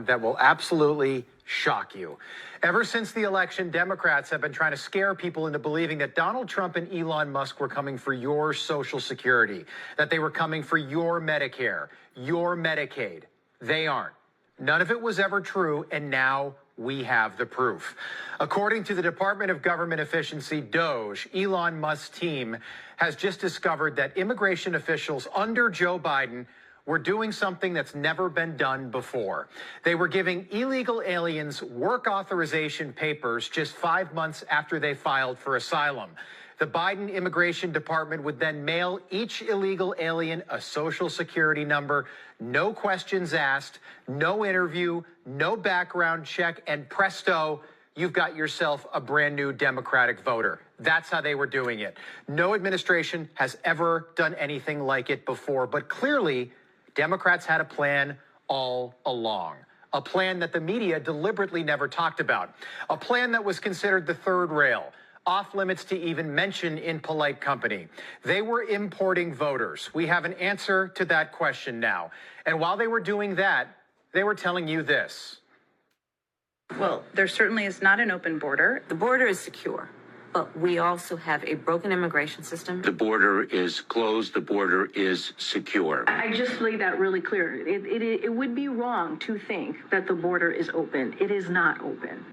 down that will absolutely shock you. Ever since the election, Democrats have been trying to scare people into believing that Donald Trump and Elon Musk were coming for your Social Security, that they were coming for your Medicare, your Medicaid. They aren't. None of it was ever true, and now we have the proof. According to the Department of Government Efficiency, DOGE, Elon Musk's team has just discovered that immigration officials under Joe Biden were doing something that's never been done before. They were giving illegal aliens work authorization papers just 5 months after they filed for asylum. The Biden Immigration Department would then mail each illegal alien a Social Security number, no questions asked, no interview, no background check, and presto, you've got yourself a brand new Democratic voter. That's how they were doing it. No administration has ever done anything like it before, but clearly, Democrats had a plan all along, a plan that the media deliberately never talked about, a plan that was considered the third rail, off limits to even mention in polite company. They were importing voters. We have an answer to that question now. And while they were doing that, they were telling you this. Well, there certainly is not an open border. The border is secure, but we also have a broken immigration system. The border is closed. The border is secure. I just made that really clear. It would be wrong to think that the border is open. It is not open.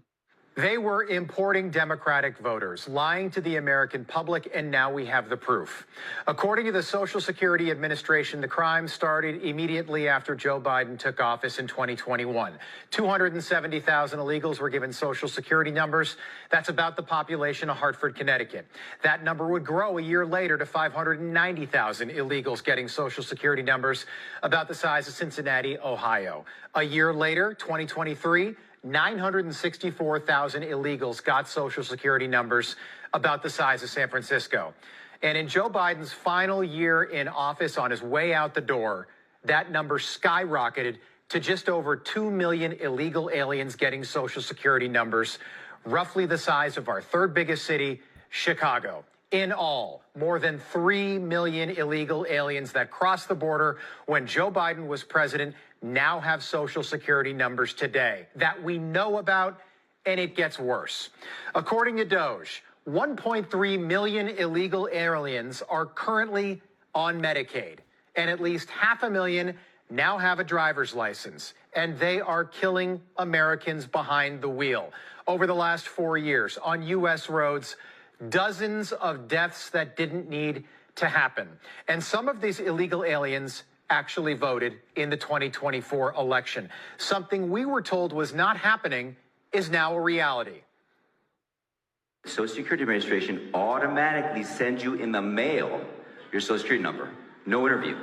They were importing Democratic voters, lying to the American public, and now we have the proof. According to the Social Security Administration, the crime started immediately after Joe Biden took office in 2021. 270,000 illegals were given Social Security numbers. That's about the population of Hartford, Connecticut. That number would grow a year later to 590,000 illegals getting Social Security numbers, about the size of Cincinnati, Ohio. A year later, 2023, 964,000 illegals got Social Security numbers about the size of San Francisco. And in Joe Biden's final year in office, on his way out the door, that number skyrocketed to just over 2 million illegal aliens getting Social Security numbers, roughly the size of our third biggest city, Chicago. In all, more than 3 million illegal aliens that crossed the border when Joe Biden was president now have Social Security numbers today that we know about, and it gets worse. According to DOGE, 1.3 million illegal aliens are currently on Medicaid, and at least 500,000 now have a driver's license, and they are killing Americans behind the wheel. Over the last 4 years on U.S. roads, dozens of deaths that didn't need to happen. And some of these illegal aliens actually voted in the 2024 election. Something we were told was not happening is now a reality. The Social Security Administration automatically sends you in the mail your Social Security number. No interview,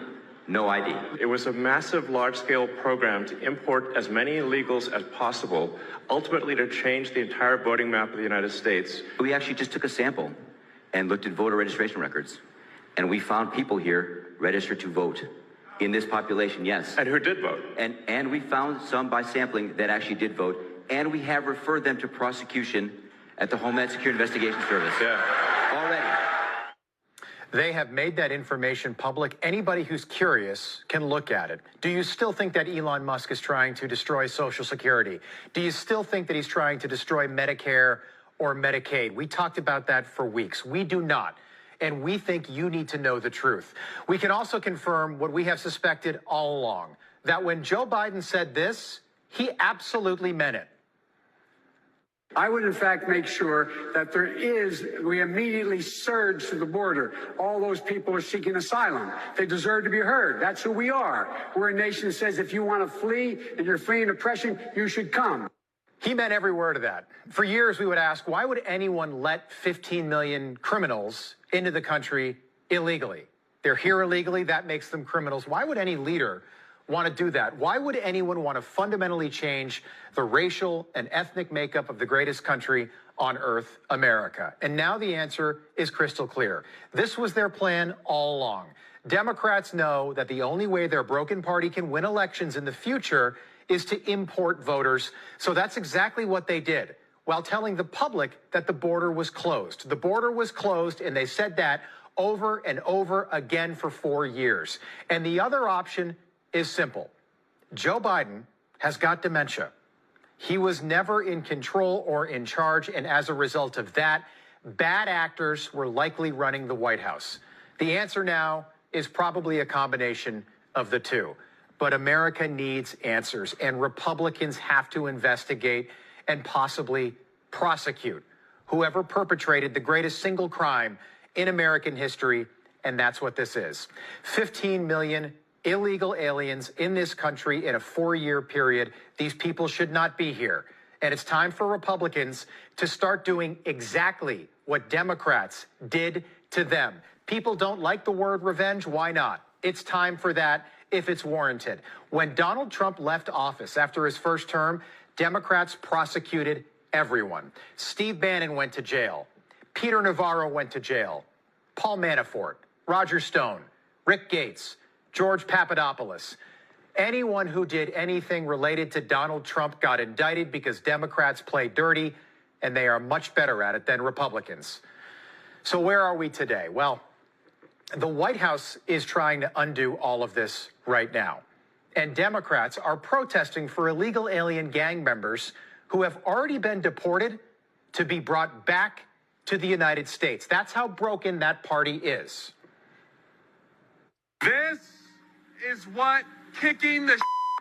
no ID. It was a massive, large-scale program to import as many illegals as possible, ultimately to change the entire voting map of the United States. We actually just took a sample and looked at voter registration records, and we found people here registered to vote. In this population, yes. And who did vote? And we found some by sampling that actually did vote, and we have referred them to prosecution at the Homeland Security Investigation Service. Yeah. Already. They have made that information public. Anybody who's curious can look at it. Do you still think that Elon Musk is trying to destroy Social Security? Do you still think that he's trying to destroy Medicare or Medicaid? We talked about that for weeks. We do not. And we think you need to know the truth. We can also confirm what we have suspected all along, that when Joe Biden said this, he absolutely meant it. I would, in fact, make sure that we immediately surge to the border. All those people are seeking asylum. They deserve to be heard. That's who we are. We're a nation that says if you want to flee and you're fleeing oppression, you should come. He meant every word of that. For years, we would ask, why would anyone let 15 million criminals into the country illegally? They're here illegally. That makes them criminals. Why would any leader want to do that? Why would anyone want to fundamentally change the racial and ethnic makeup of the greatest country on earth, America? And now the answer is crystal clear. This was their plan all along. Democrats know that the only way their broken party can win elections in the future is to import voters. So that's exactly what they did, while telling the public that the border was closed. The border was closed, and they said that over and over again for 4 years. And the other option is simple. Joe Biden has got dementia. He was never in control or in charge, and as a result of that, bad actors were likely running the White House. The answer now is probably a combination of the two. But America needs answers, and Republicans have to investigate and possibly prosecute whoever perpetrated the greatest single crime in American history, and that's what this is. 15 million illegal aliens in this country in a 4-year period. These people should not be here. And it's time for Republicans to start doing exactly what Democrats did to them. People don't like the word revenge. Why not? It's time for that if it's warranted. When Donald Trump left office after his first term, Democrats prosecuted everyone. Steve Bannon went to jail. Peter Navarro went to jail. Paul Manafort, Roger Stone, Rick Gates, George Papadopoulos. Anyone who did anything related to Donald Trump got indicted because Democrats play dirty, and they are much better at it than Republicans. So where are we today? Well, the White House is trying to undo all of this right now. And Democrats are protesting for illegal alien gang members who have already been deported to be brought back to the United States. That's how broken that party is. This is what kicking the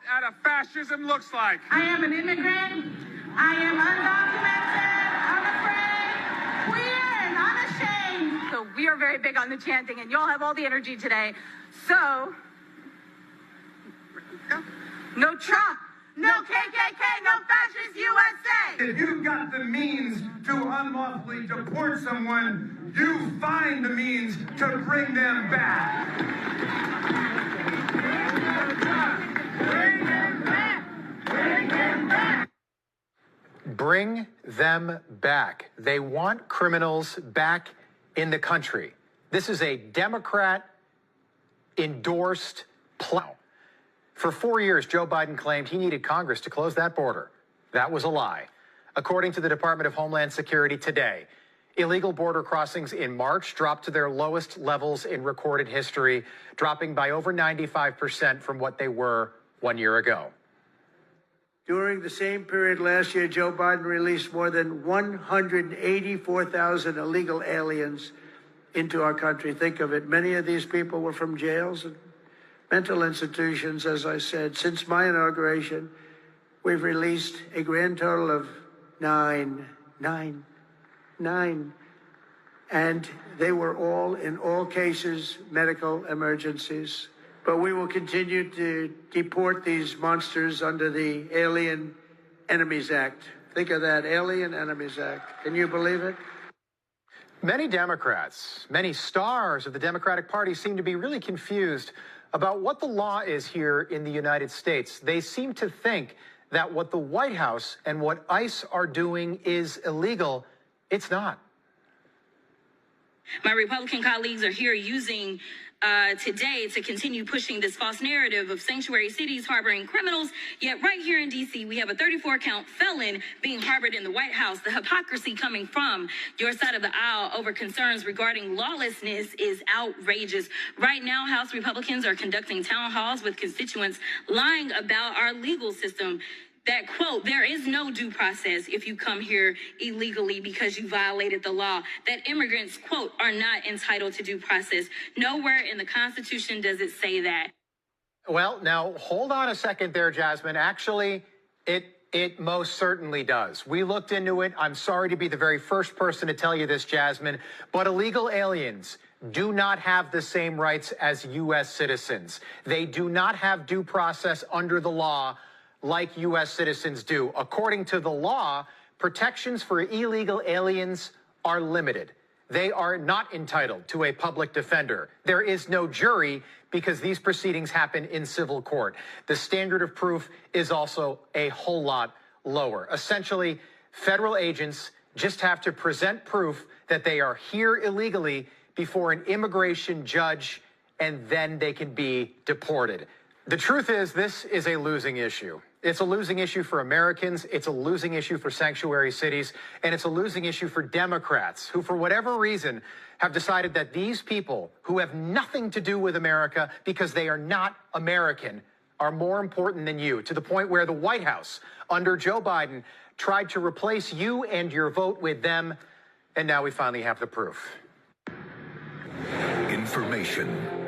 out of fascism looks like. I am an immigrant. I am undocumented, unafraid, queer, and unashamed. So we are very big on the chanting, and y'all have all the energy today. So, no Trump, no KKK, no fascist USA. If you've got the means to unlawfully deport someone, you find the means to bring them back. Bring them back. Bring them back. Bring them back. They want criminals back in the country. This is a Democrat-endorsed plan. For 4 years, Joe Biden claimed he needed Congress to close that border. That was a lie. According to the Department of Homeland Security today, illegal border crossings in March dropped to their lowest levels in recorded history, dropping by over 95% from what they were 1 year ago. During the same period last year, Joe Biden released more than 184,000 illegal aliens into our country. Think of it. Many of these people were from jails and mental institutions, as I said. Since my inauguration, we've released a grand total of nine. And they were all, in all cases, medical emergencies. But we will continue to deport these monsters under the Alien Enemies Act. Think of that, Alien Enemies Act. Can you believe it? Many Democrats, many stars of the Democratic Party seem to be really confused about what the law is here in the United States. They seem to think that what the White House and what ICE are doing is illegal. It's not. My Republican colleagues are here using today to continue pushing this false narrative of sanctuary cities harboring criminals. Yet right here in D.C., we have a 34-count felon being harbored in the White House. The hypocrisy coming from your side of the aisle over concerns regarding lawlessness is outrageous. Right now, House Republicans are conducting town halls with constituents lying about our legal system. That, quote, there is no due process if you come here illegally because you violated the law. That immigrants, quote, are not entitled to due process. Nowhere in the Constitution does it say that. Well, now, hold on a second there, Jasmine. Actually, it most certainly does. We looked into it. I'm sorry to be the very first person to tell you this, Jasmine, but illegal aliens do not have the same rights as U.S. citizens. They do not have due process under the law like U.S. citizens do. According to the law, protections for illegal aliens are limited. They are not entitled to a public defender. There is no jury because these proceedings happen in civil court. The standard of proof is also a whole lot lower. Essentially, federal agents just have to present proof that they are here illegally before an immigration judge, and then they can be deported. The truth is, this is a losing issue. It's a losing issue for Americans, it's a losing issue for sanctuary cities, and it's a losing issue for Democrats who, for whatever reason, have decided that these people who have nothing to do with America because they are not American are more important than you, to the point where the White House, under Joe Biden, tried to replace you and your vote with them, and now we finally have the proof. Information